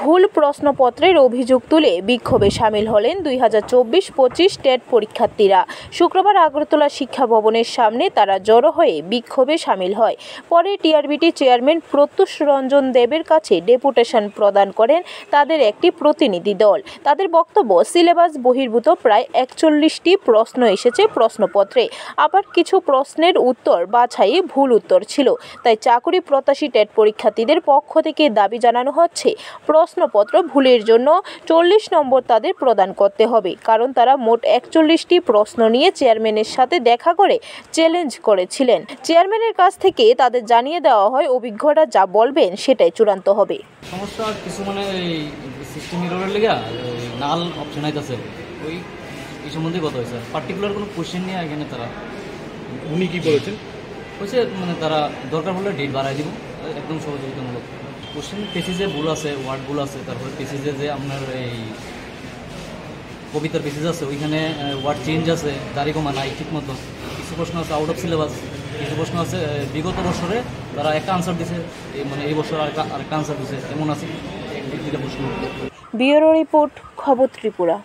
ভুল প্রশ্নপত্রের অভিযোগ তুলে বিক্ষোভে সামিল হলেন 2024-25 টেট পরীক্ষার্থীরা। শুক্রবার আগরতলা শিক্ষা ভবনের সামনে তারা জড়ো হয়ে বিক্ষোভে সামিল হয়। পরে টিআরবিটি চেয়ারম্যান প্রত্যুষ রঞ্জন দেবের কাছে ডেপুটেশন প্রদান করেন তাদের একটি প্রতিনিধি দল। তাদের বক্তব্য, সিলেবাস বহির্ভূত প্রায় 41টি প্রশ্ন এসেছে প্রশ্নপত্রে, আবার কিছু প্রশ্নের উত্তর বাছাইয়ে ভুল উত্তর ছিল। তাই চাকরি প্রত্যাশী টেট পরীক্ষার্থীদের পক্ষ থেকে দাবি জানানো হচ্ছে প্রশ্নপত্র ভুলের জন্য 40 নম্বর তাদের প্রদান করতে হবে, কারণ তারা মোট 41টি প্রশ্ন নিয়ে চেয়ারম্যানের সাথে দেখা করে চ্যালেঞ্জ করেছিলেন। চেয়ারম্যানের কাছ থেকে তাদের জানিয়ে দেওয়া হয় অভিজ্ঞরা যা বলবেন সেটাই চূড়ান্ত হবে। সমস্যা কিছু মানে এই সিস্টেম এররের লাগা নাল অপশন আইতাছে, ওই এই সম্বন্ধে কথা হয়েছে। পার্টিকুলার কোনো কোশ্চেন নিয়ে এখানে তারা উনি কি বলেছেন হয়েছে, মানে তারা দরকার হলে ডেট বাড়াই দিব, একদম সহযোগিতামূলক। কোশ্চেন পেসিজে ভুল আছে, ওয়ার্ড ভুল আছে, তারপরে পেসিজে যে আপনার এই কবিতার পেসিজ আছে ওইখানে ওয়ার্ড চেঞ্জ আছে, দাড়ি কমা নাই ঠিক মতো। কিছু প্রশ্ন আছে আউট অফ সিলেবাস, কিছু প্রশ্ন আছে বিগত বছরে তারা একটা আনসার দিছে, মানে এই বছর আরেকটা আনসার দিছে, এমন আছে এক দুইটা প্রশ্ন। ব্যুরো রিপোর্ট, খবর ত্রিপুরা।